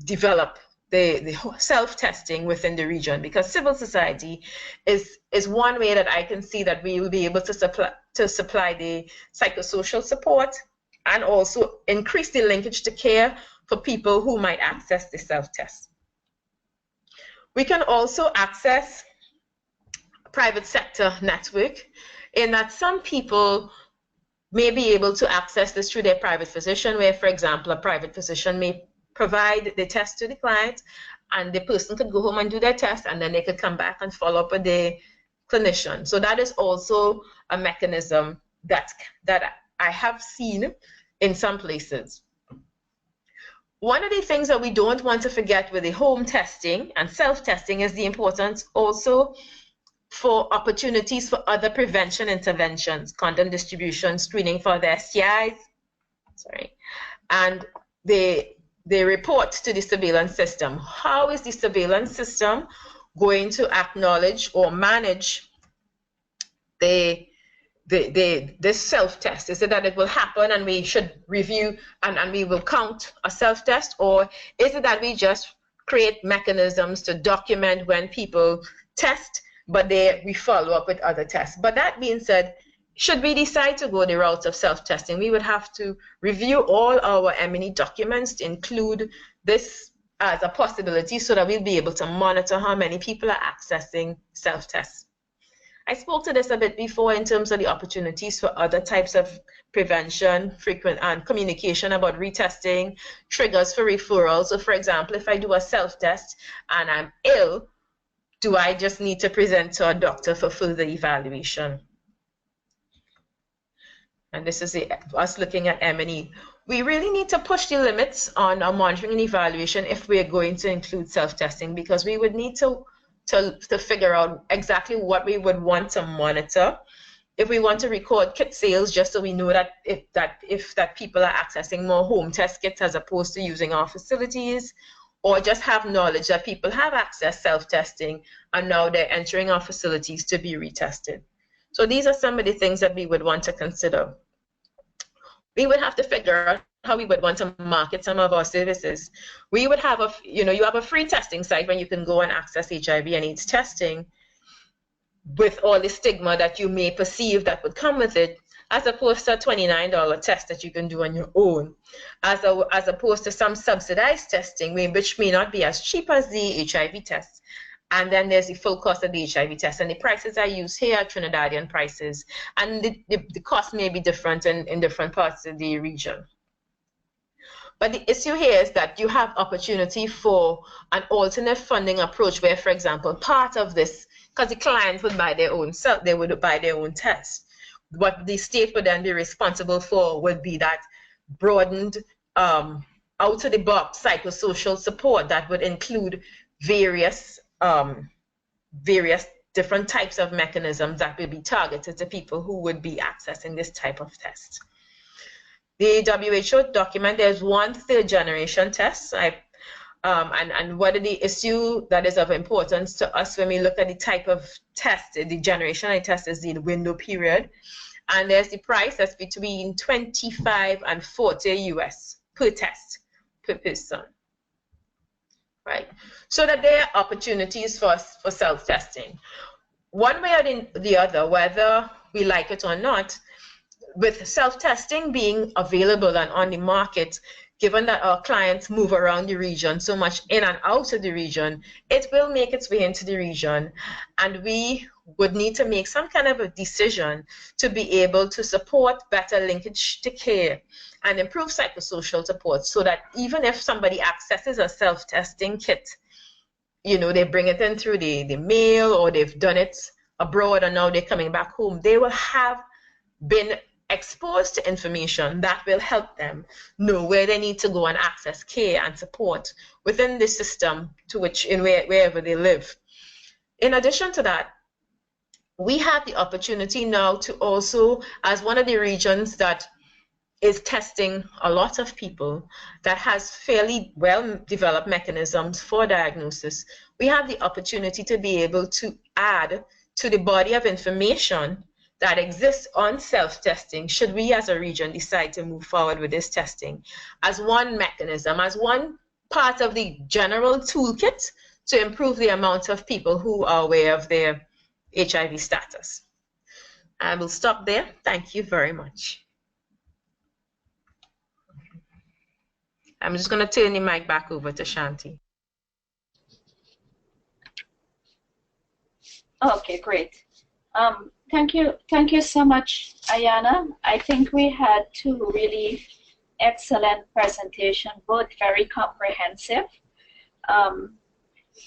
develop the self-testing within the region, because civil society is one way that I can see that we will be able to supply the psychosocial support and also increase the linkage to care for people who might access the self-test. We can also access private sector network in that some people may be able to access this through their private physician, where, for example, a private physician may provide the test to the client and the person could go home and do their test, and then they could come back and follow up with the clinician. So that is also a mechanism that I have seen in some places. One of the things that we don't want to forget with the home testing and self-testing is the importance also for opportunities for other prevention interventions, condom distribution, screening for the STIs, and the report to the surveillance system. How is the surveillance system going to acknowledge or manage this self-test? Is it that it will happen and we should review and we will count a self-test, or is it that we just create mechanisms to document when people test, but we follow up with other tests? But that being said, should we decide to go the route of self-testing, we would have to review all our M&E documents to include this as a possibility so that we'll be able to monitor how many people are accessing self-tests. I spoke to this a bit before in terms of the opportunities for other types of prevention, frequent and communication about retesting, triggers for referrals. So for example, if I do a self-test and I'm ill, do I just need to present to a doctor for further evaluation? And this is us looking at M&E. We really need to push the limits on our monitoring and evaluation if we're going to include self-testing, because we would need to figure out exactly what we would want to monitor. If we want to record kit sales, just so we know that if people are accessing more home test kits as opposed to using our facilities, or just have knowledge that people have accessed self-testing and now they're entering our facilities to be retested. So these are some of the things that we would want to consider. We would have to figure out how we would want to market some of our services. We would have you have a free testing site where you can go and access HIV and AIDS testing with all the stigma that you may perceive that would come with it, as opposed to a $29 test that you can do on your own, as opposed to some subsidized testing, which may not be as cheap as the HIV test. And then there's the full cost of the HIV test. And the prices I use here are Trinidadian prices. And the cost may be different in different parts of the region. But the issue here is that you have opportunity for an alternate funding approach where, for example, part of this, because the clients would buy their own they would buy their own test. What the state would then be responsible for would be that broadened out-of-the-box psychosocial support that would include various different types of mechanisms that will be targeted to people who would be accessing this type of test. The WHO document, there's one third-generation test. And what are the issue that is of importance to us when we look at the type of test, the generation of test is the window period. And there's the price that's between 25 and 40 US per test per person. Right, so that there are opportunities for self-testing. One way or the other, whether we like it or not, with self-testing being available and on the market, given that our clients move around the region so much in and out of the region, it will make its way into the region. And we would need to make some kind of a decision to be able to support better linkage to care and improve psychosocial support, so that even if somebody accesses a self-testing kit, you know, they bring it in through the mail, or they've done it abroad and now they're coming back home, they will have been exposed to information that will help them know where they need to go and access care and support within the system to which, wherever they live. In addition to that, we have the opportunity now to also, as one of the regions that is testing a lot of people, that has fairly well developed mechanisms for diagnosis, we have the opportunity to be able to add to the body of information that exists on self-testing, should we as a region decide to move forward with this testing, as one mechanism, as one part of the general toolkit to improve the amount of people who are aware of their HIV status. I will stop there. Thank you very much. I'm just going to turn the mic back over to Shanti. Okay, great. Thank you so much, Ayana. I think we had two really excellent presentations, both very comprehensive.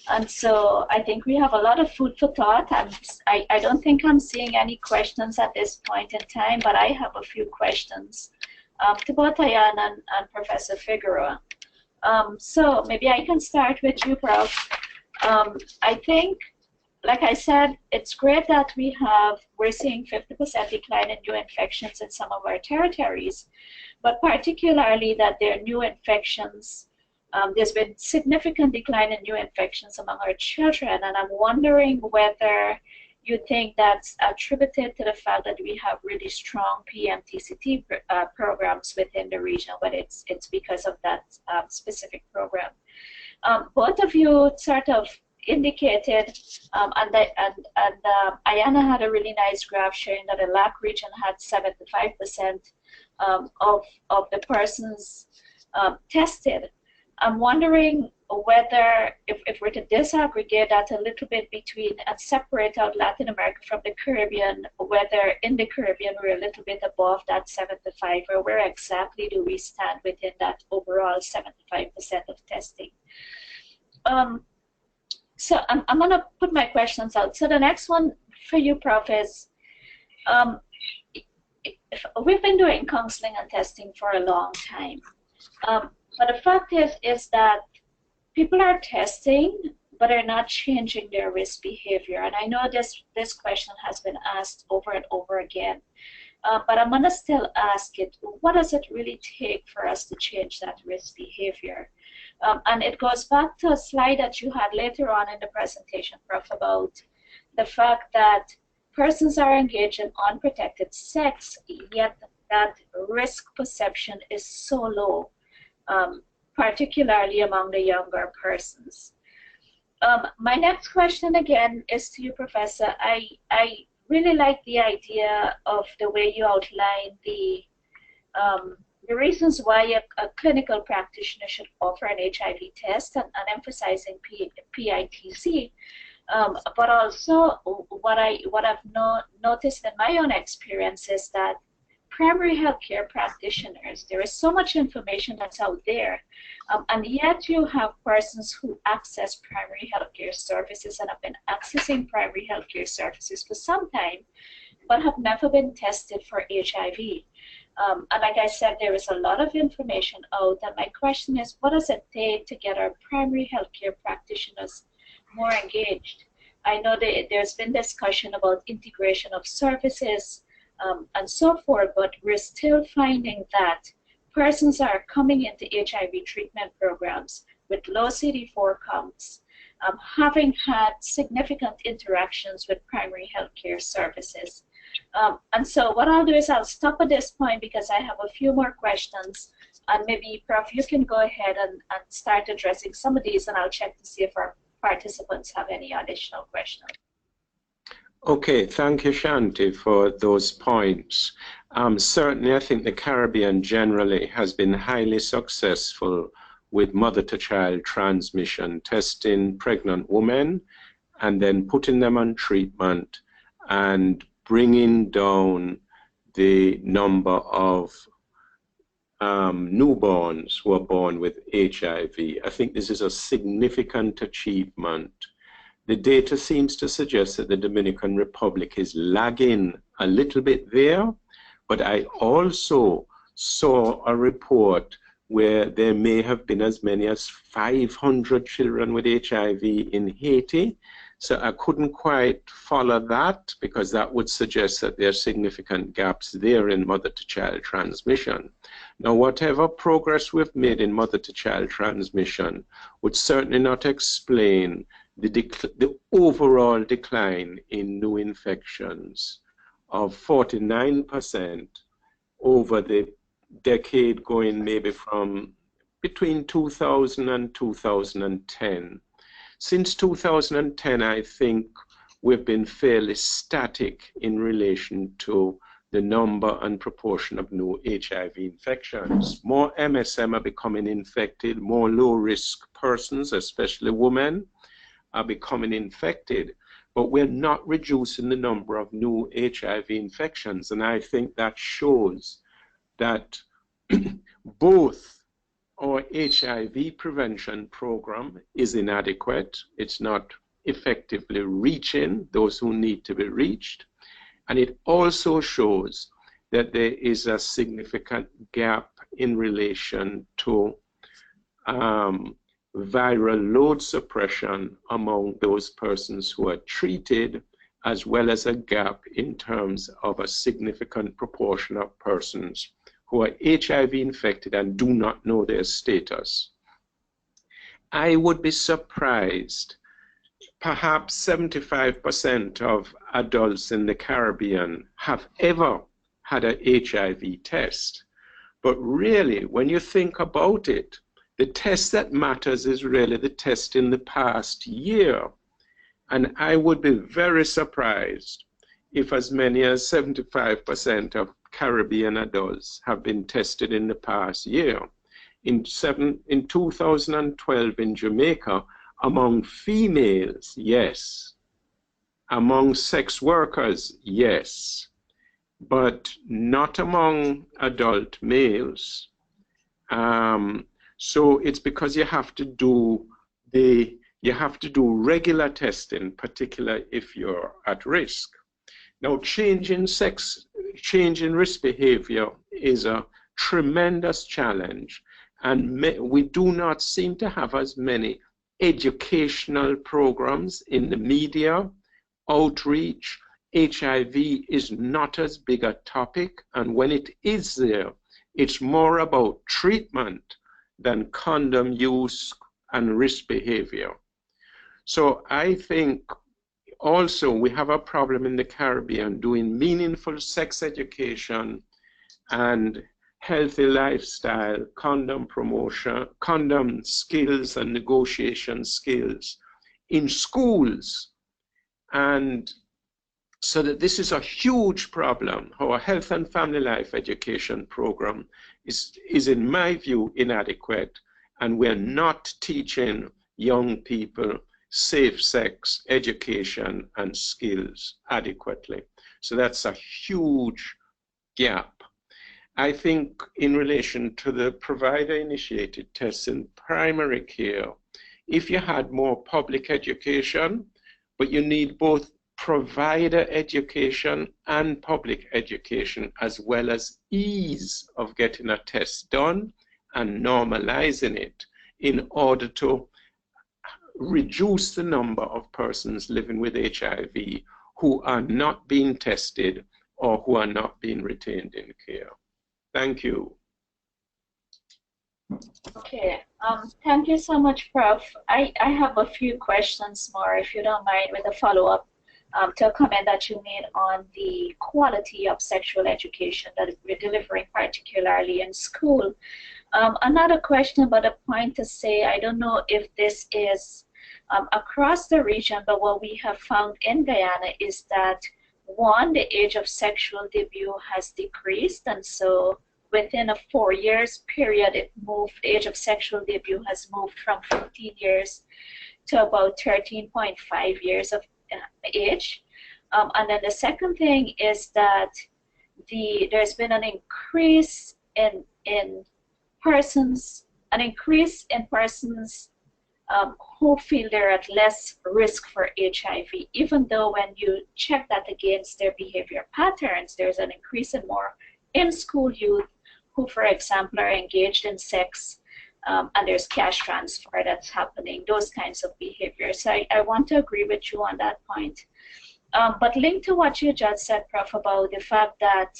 And so I think we have a lot of food for thought. I don't think I'm seeing any questions at this point in time, but I have a few questions to both Ayana and Professor Figueroa. So maybe I can start with you, Prof. I think, like I said, it's great that we're seeing 50% decline in new infections in some of our territories, but particularly that there are new infections. There's been significant decline in new infections among our children, and I'm wondering whether you think that's attributed to the fact that we have really strong PMTCT programs within the region, but it's because of that specific program. Both of you sort of indicated, and Ayana had a really nice graph showing that the LAC region had 75% of the persons tested. I'm wondering whether, if we're to disaggregate that a little bit between and separate out Latin America from the Caribbean, whether in the Caribbean we're a little bit above that 75, or where exactly do we stand within that overall 75% of testing? So I'm going to put my questions out. So the next one for you, Prof, is we've been doing counseling and testing for a long time. But the fact is that people are testing, but are not changing their risk behavior. And I know this question has been asked over and over again. But I'm going to still ask it, what does it really take for us to change that risk behavior? And it goes back to a slide that you had later on in the presentation, Prof, about the fact that persons are engaged in unprotected sex, yet that risk perception is so low, particularly among the younger persons. My next question again is to you, Professor. I really like the idea of the way you outline the reasons why a clinical practitioner should offer an HIV test and emphasizing PITC. But also what I've noticed in my own experience is that primary healthcare practitioners, there is so much information that's out there, and yet you have persons who access primary healthcare services and have been accessing primary healthcare services for some time, but have never been tested for HIV. And like I said, there is a lot of information out, and my question is, what does it take to get our primary healthcare practitioners more engaged? I know there's been discussion about integration of services, and so forth, but we're still finding that persons are coming into HIV treatment programs with low CD4 counts, having had significant interactions with primary healthcare services. And so what I'll do is I'll stop at this point because I have a few more questions, and maybe, Prof, you can go ahead and start addressing some of these, and I'll check to see if our participants have any additional questions. Okay, thank you, Shanti, for those points. Certainly, I think the Caribbean generally has been highly successful with mother-to-child transmission, testing pregnant women and then putting them on treatment and bringing down the number of newborns who are born with HIV. I think this is a significant achievement. The data seems to suggest that the Dominican Republic is lagging a little bit there, but I also saw a report where there may have been as many as 500 children with HIV in Haiti. So I couldn't quite follow that, because that would suggest that there are significant gaps there in mother-to-child transmission. Now, whatever progress we've made in mother-to-child transmission would certainly not explain the overall decline in new infections of 49% over the decade going maybe from between 2000 and 2010. Since 2010, I think we've been fairly static in relation to the number and proportion of new HIV infections. More MSM are becoming infected, more low-risk persons, especially women, are becoming infected, but we're not reducing the number of new HIV infections. And I think that shows that both our HIV prevention program is inadequate. It's not effectively reaching those who need to be reached. And it also shows that there is a significant gap in relation to viral load suppression among those persons who are treated, as well as a gap in terms of a significant proportion of persons who are HIV infected and do not know their status. I would be surprised, perhaps 75% of adults in the Caribbean have ever had an HIV test. But really, when you think about it, the test that matters is really the test in the past year. And I would be very surprised if as many as 75% of Caribbean adults have been tested in the past year. In 2012 in Jamaica, among females, yes. Among sex workers, yes. But not among adult males. So it's because you have to do regular testing, particularly if you're at risk. Now, change in risk behavior is a tremendous challenge, and we do not seem to have as many educational programs in the media, outreach. HIV is not as big a topic, and when it is there, it's more about treatment than condom use and risk behavior. So I think also we have a problem in the Caribbean doing meaningful sex education and healthy lifestyle, condom promotion, condom skills and negotiation skills in schools. And so that this is a huge problem. Our health and family life education program is in my view inadequate, and we're not teaching young people safe sex education and skills adequately. So that's a huge gap. I think in relation to the provider-initiated tests in primary care, if you had more public education, but you need both provider education and public education, as well as ease of getting a test done and normalizing it in order to reduce the number of persons living with HIV who are not being tested or who are not being retained in care. Thank you. Okay, thank you so much, Prof. I have a few questions more, if you don't mind, with a follow-up to a comment that you made on the quality of sexual education that we're delivering, particularly in school. Another question about a point to say, I don't know if this is across the region, but what we have found in Guyana is that, one, the age of sexual debut has decreased, and so within a 4 years period, the age of sexual debut has moved from 15 years to about 13.5 years of age. And then the second thing is that there's been an increase in persons who feel they're at less risk for HIV, even though when you check that against their behavior patterns, there's an increase in more in-school youth who, for example, are engaged in sex, and there's cash transfer that's happening, those kinds of behaviors. So I want to agree with you on that point. But linked to what you just said, Prof, about the fact that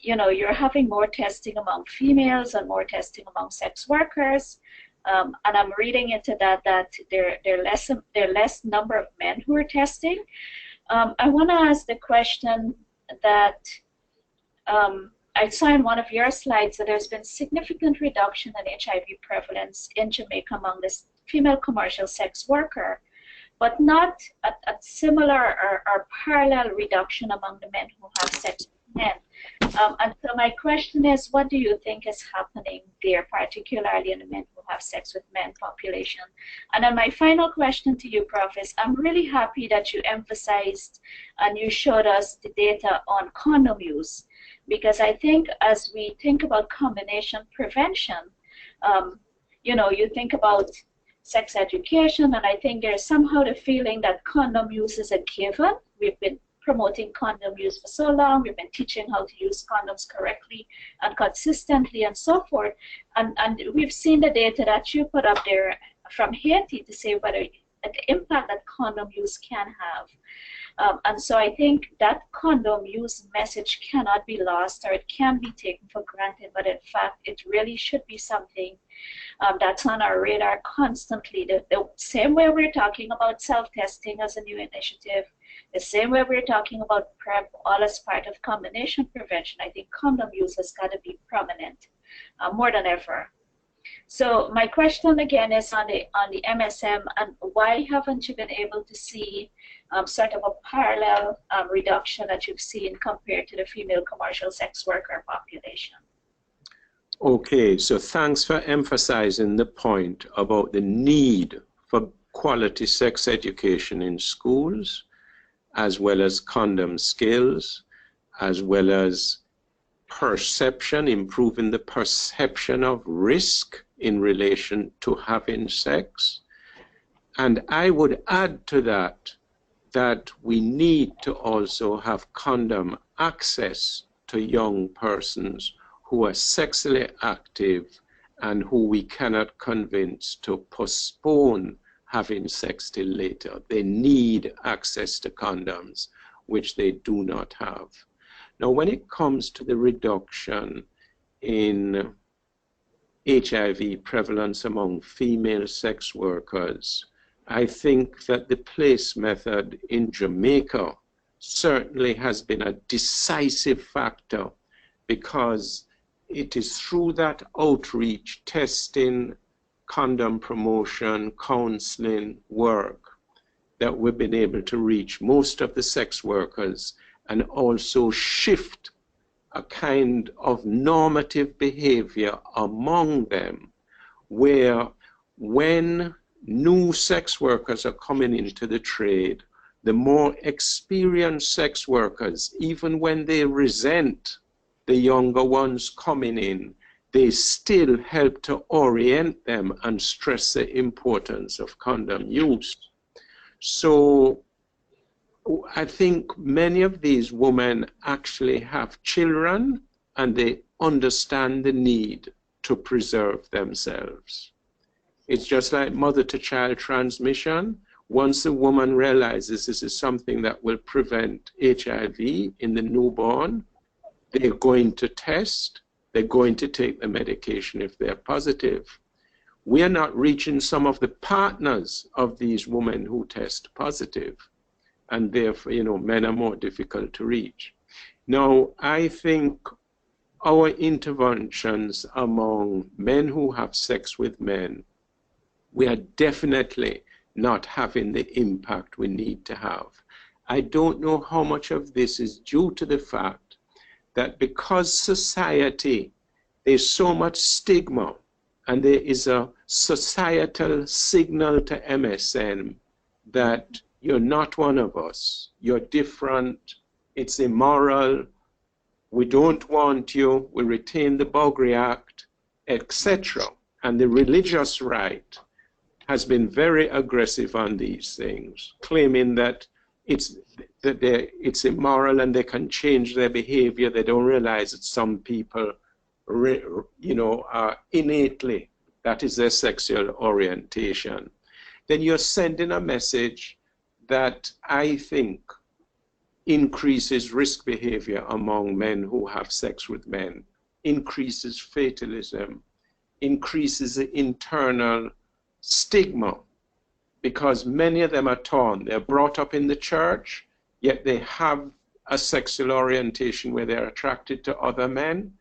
you're having more testing among females and more testing among sex workers, and I'm reading into that there are less number of men who are testing. I want to ask the question that I saw in one of your slides that there's been significant reduction in HIV prevalence in Jamaica among this female commercial sex worker, but not a similar or parallel reduction among the men who have sex with men. And so my question is, what do you think is happening there, particularly in the men who have sex with men population? And then my final question to you, Prof, is I'm really happy that you emphasized and you showed us the data on condom use, because I think as we think about combination prevention, you think about sex education, and I think there's somehow the feeling that condom use is a given. We've been promoting condom use for so long. We've been teaching how to use condoms correctly and consistently and so forth. And we've seen the data that you put up there from Haiti to say whether the impact that condom use can have. And so I think that condom use message cannot be lost, or it can be taken for granted, but in fact, it really should be something that's on our radar constantly. The same way we're talking about self-testing as a new initiative, the same way we're talking about PrEP, all as part of combination prevention, I think condom use has got to be prominent more than ever. So my question again is on the MSM, and why haven't you been able to see sort of a parallel reduction that you've seen compared to the female commercial sex worker population? Okay, so thanks for emphasizing the point about the need for quality sex education in schools, as well as condom skills, as well as perception, improving the perception of risk in relation to having sex. And I would add to that we need to also have condom access to young persons who are sexually active and who we cannot convince to postpone having sex till later. They need access to condoms, which they do not have. Now, when it comes to the reduction in HIV prevalence among female sex workers, I think that the place method in Jamaica certainly has been a decisive factor, because it is through that outreach, testing, condom promotion, counseling work that we've been able to reach most of the sex workers and also shift a kind of normative behavior among them, where when new sex workers are coming into the trade, the more experienced sex workers, even when they resent the younger ones coming in, they still help to orient them and stress the importance of condom use. So I think many of these women actually have children and they understand the need to preserve themselves. It's just like mother-to-child transmission. Once the woman realizes this is something that will prevent HIV in the newborn, they're going to test, they're going to take the medication if they're positive. We are not reaching some of the partners of these women who test positive, and therefore, men are more difficult to reach. Now, I think our interventions among men who have sex with men, we are definitely not having the impact we need to have. I don't know how much of this is due to the fact that because society, there's so much stigma, and there is a societal signal to MSM that you're not one of us. You're different. It's immoral. We don't want you. We retain the Boundary Act, etc. And the religious right has been very aggressive on these things, claiming that it's immoral and they can change their behavior. They don't realize that some people, innately, that is their sexual orientation. Then you're sending a message that I think increases risk behavior among men who have sex with men, increases fatalism, increases the internal stigma, because many of them are torn. They're brought up in the church, yet they have a sexual orientation where they're attracted to other men,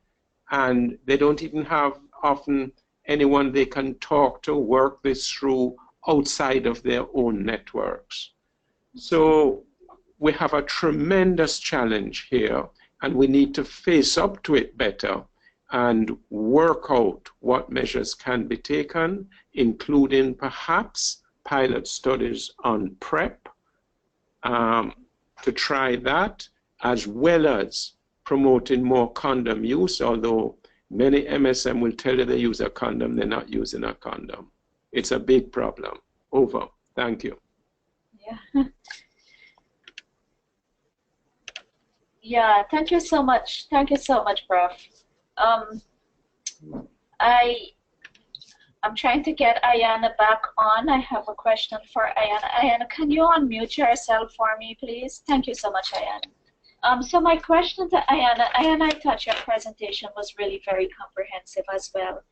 and they don't even have often anyone they can talk to, work this through outside of their own networks. So we have a tremendous challenge here, and we need to face up to it better and work out what measures can be taken, including perhaps pilot studies on PrEP, to try that, as well as promoting more condom use, although many MSM will tell you they use a condom, they're not using a condom. It's a big problem. Over. Thank you. Yeah. Yeah, thank you so much. Thank you so much, Prof. I'm trying to get Ayana back on. I have a question for Ayana. Ayana, can you unmute yourself for me, please? Thank you so much, Ayana. So my question to Ayana, I thought your presentation was really very comprehensive as well.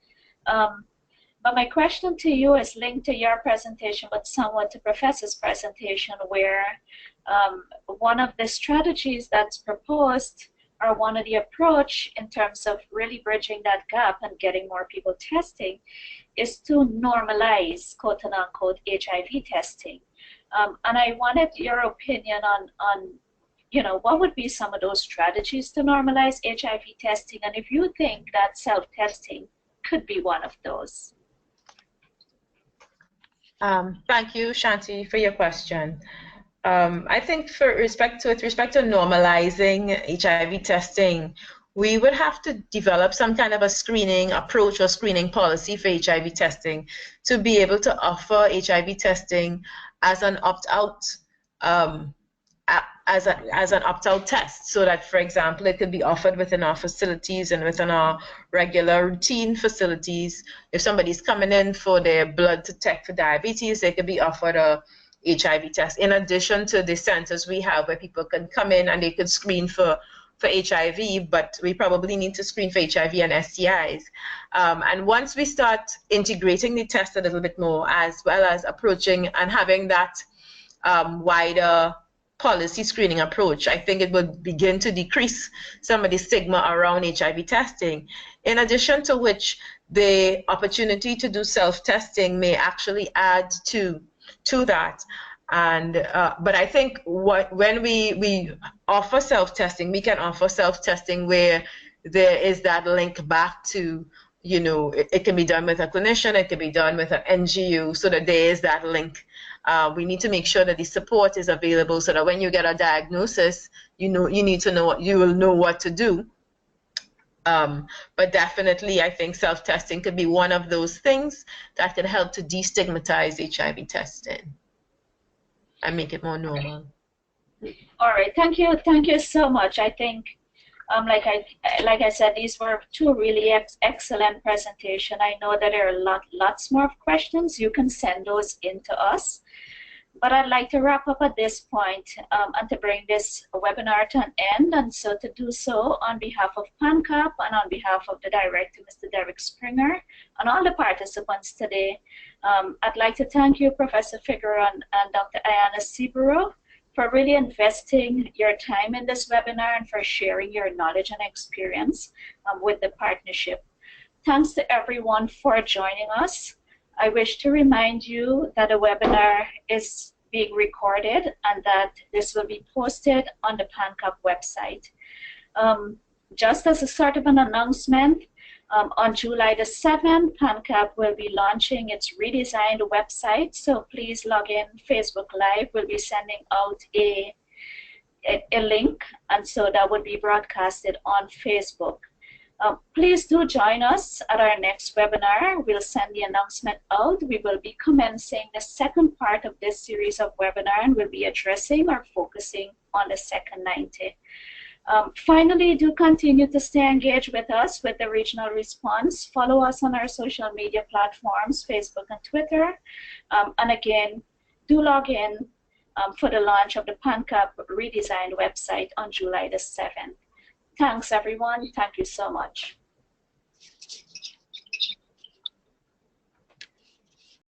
But my question to you is linked to your presentation, but somewhat to Professor's presentation, where one of the strategies that's proposed, or one of the approach in terms of really bridging that gap and getting more people testing, is to normalize, quote unquote, HIV testing. And I wanted your opinion on what would be some of those strategies to normalize HIV testing, and if you think that self-testing could be one of those. Thank you, Shanti, for your question. I think with respect to normalizing HIV testing, we would have to develop some kind of a screening approach or screening policy for HIV testing to be able to offer HIV testing as an opt-out as an opt-out test, so that, for example, it could be offered within our facilities and within our regular routine facilities. If somebody's coming in for their blood to check for diabetes, they could be offered a HIV test, in addition to the centers we have where people can come in and they could screen for HIV, but we probably need to screen for HIV and STIs. And once we start integrating the test a little bit more, as well as approaching and having that wider policy screening approach, I think it would begin to decrease some of the stigma around HIV testing. In addition to which, the opportunity to do self-testing may actually add to that. And but I think when we offer self-testing, we can offer self-testing where there is that link back to, it can be done with a clinician, it can be done with an NGO, so that there is that link. We need to make sure that the support is available, so that when you get a diagnosis, you will know what to do. But definitely, I think self-testing could be one of those things that can help to destigmatize HIV testing and make it more normal. All right, thank you so much. I think, like I said, these were two really excellent presentations. I know that there are lots more questions. You can send those in to us. But I'd like to wrap up at this point and to bring this webinar to an end. And so to do so, on behalf of PANCAP and on behalf of the director, Mr. Derek Springer, and all the participants today, I'd like to thank you, Professor Figueroa and Dr. Ayana Siburo, for really investing your time in this webinar and for sharing your knowledge and experience with the partnership. Thanks to everyone for joining us. I wish to remind you that the webinar is being recorded and that this will be posted on the PANCAP website. Just as a sort of an announcement, On July the 7th, PANCAP will be launching its redesigned website, so please log in. Facebook Live will be sending out a link, and so that will be broadcasted on Facebook. Please do join us at our next webinar. We'll send the announcement out. We will be commencing the second part of this series of webinars, and we'll be addressing or focusing on the second 90. Finally, do continue to stay engaged with us with the regional response. Follow us on our social media platforms, Facebook and Twitter. And again, do log in for the launch of the PANCAP redesigned website on July the 7th. Thanks, everyone. Thank you so much.